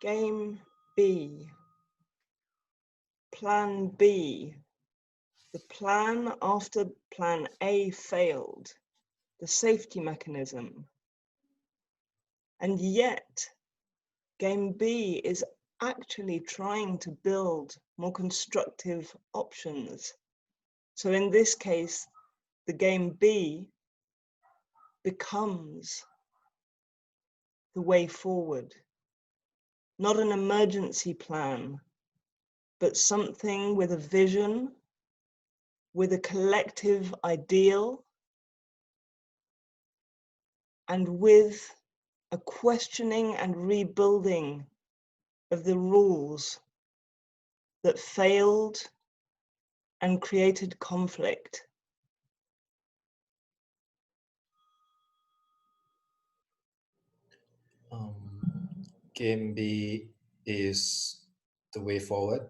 Game B. Plan B. The plan after plan A failed, the safety mechanism. And yet, game B is actually trying to build more constructive options. So in this case, the game B becomes the way forward. Not an emergency plan, but something with a vision, with a collective ideal, and with a questioning and rebuilding of the rules that failed and created conflict. Game B is the way forward.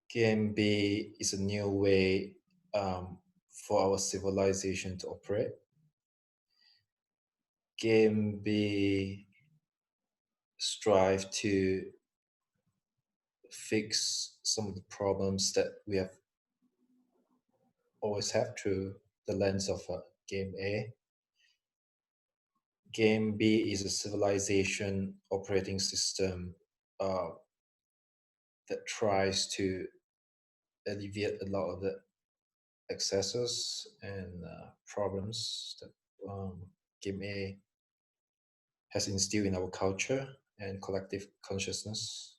Game B is a new way for our civilization to operate. Game B strive to fix some of the problems that we have always had through the lens of Game A. Game B is a civilization operating system that tries to alleviate a lot of the excesses and problems that Game A has instilled in our culture and collective consciousness.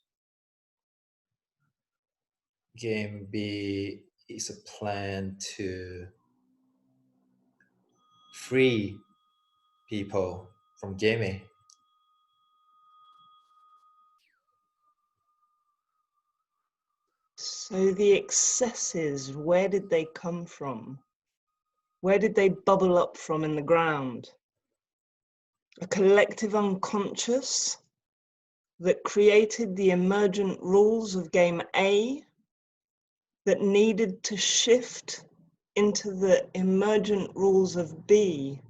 Game B is a plan to free people from Game A. So the excesses, where did they come from? Where did they bubble up from in the ground? A collective unconscious that created the emergent rules of game A that needed to shift into the emergent rules of B.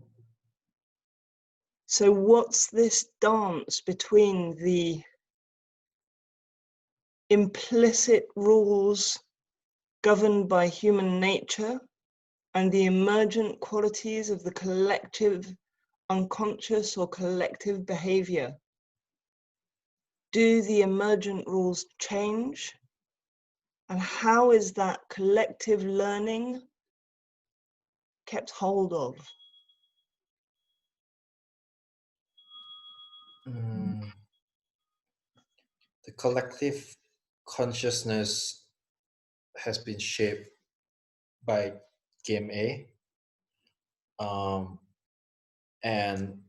So what's this dance between the implicit rules governed by human nature and the emergent qualities of the collective unconscious or collective behavior? Do the emergent rules change? And how is that collective learning kept hold of? The collective consciousness has been shaped by Game A, and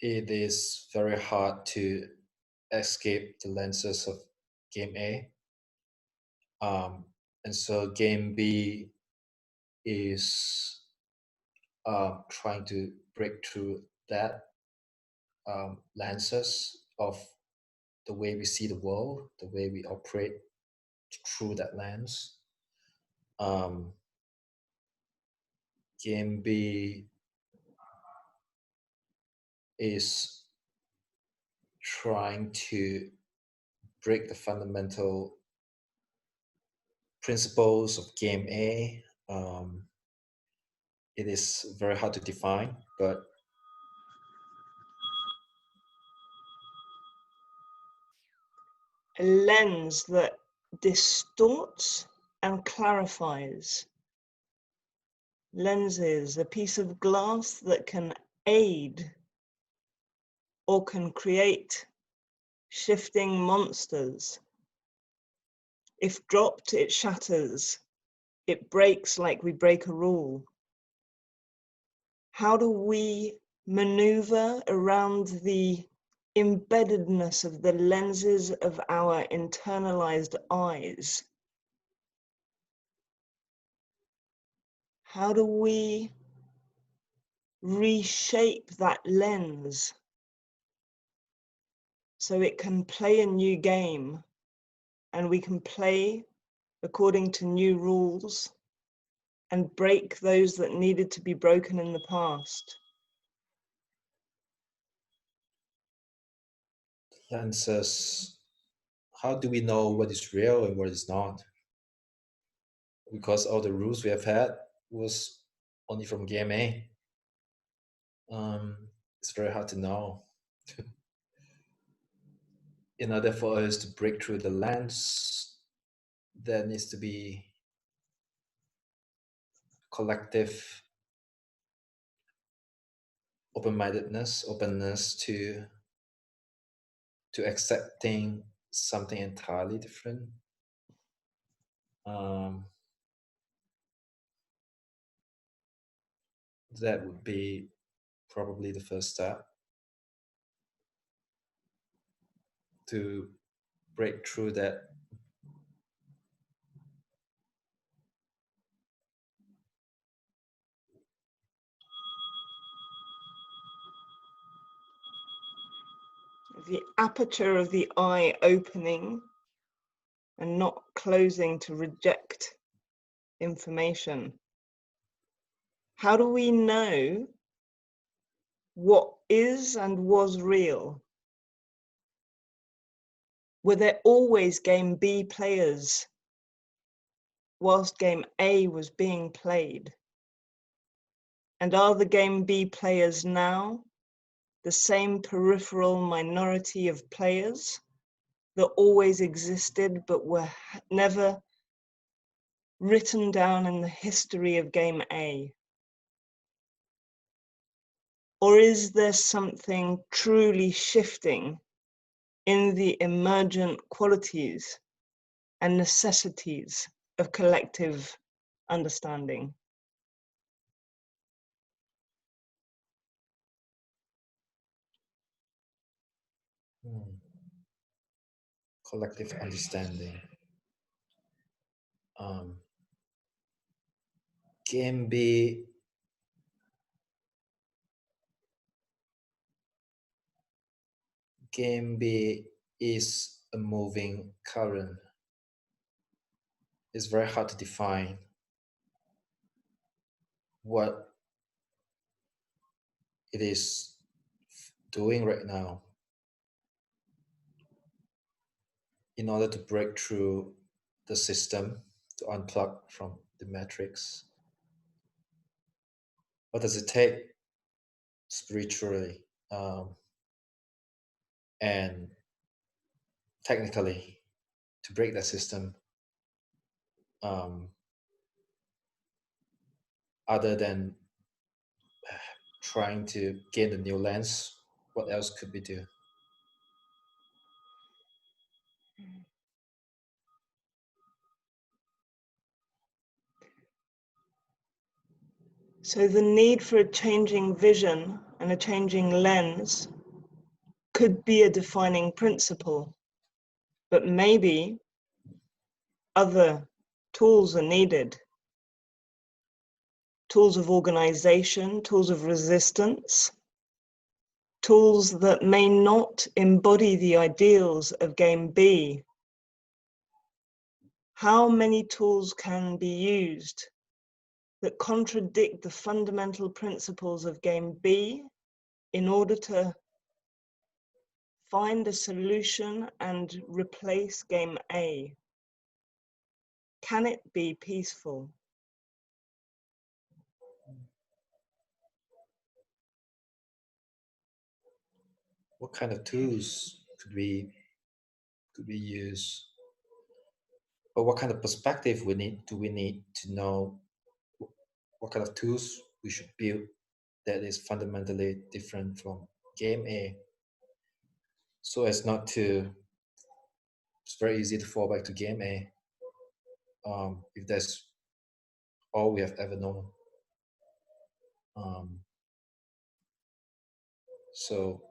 it is very hard to escape the lenses of Game A. And so Game B is trying to break through that lenses of the way we see the world, the way we operate through that lens. Game B is trying to break the fundamental principles of Game A. It is very hard to define, but a lens that distorts and clarifies. Lenses, a piece of glass that can aid or can create shifting monsters. If dropped, it shatters. It breaks like we break a rule. How do we maneuver around the embeddedness of the lenses of our internalized eyes? How do we reshape that lens so it can play a new game and we can play according to new rules and break those that needed to be broken in the past? answers, how do we know what is real and what is not? Because all the rules we have had was only from game A. It's very hard to know. In order for us to break through the lens, there needs to be collective openness to accepting something entirely different. That would be probably the first step to break through that. The aperture of the eye opening and not closing to reject information. How do we know what is and was real? Were there always game B players whilst game A was being played? And are the game B players now the same peripheral minority of players that always existed but were never written down in the history of game A? Or is there something truly shifting in the emergent qualities and necessities of collective understanding? Collective understanding. Game B is a moving current. It's very hard to define what it is doing right now. In order to break through the system, to unplug from the matrix, what does it take spiritually and technically to break that system, other than trying to gain a new lens? What else could we do? So the need for a changing vision and a changing lens could be a defining principle, but maybe other tools are needed. Tools of organization, tools of resistance, tools that may not embody the ideals of game B. How many tools can be used that contradict the fundamental principles of game B in order to find a solution and replace game A? Can it be peaceful? What kind of tools could we use? Or what kind of perspective do we need to know what kind of tools we should build that is fundamentally different from game A, so as not to, it's very easy to fall back to game A if that's all we have ever known. So,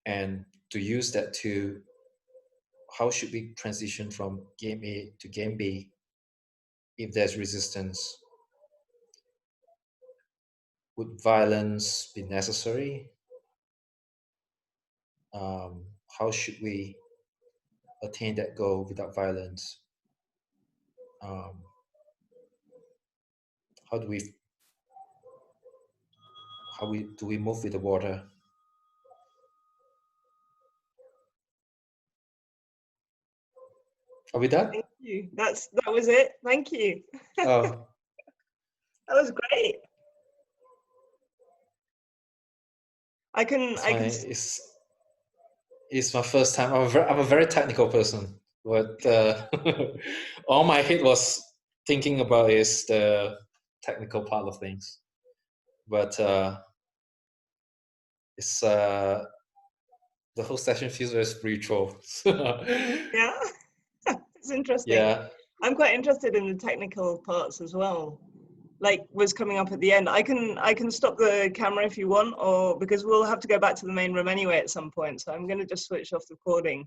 and to use that to, how should we transition from game A to game B if there's resistance? Would violence be necessary? How should we attain that goal without violence? How do we move with the water? Are we done? Thank you. That was it. Thank you. Oh, That was great. I can it's my first time. I'm a very technical person, but all my head was thinking about is the technical part of things. But it's the whole session feels very spiritual. yeah. It's interesting. Yeah. I'm quite interested in the technical parts as well. Like was coming up at the end. I can stop the camera if you want, or because we'll have to go back to the main room anyway at some point. So I'm going to just switch off the recording.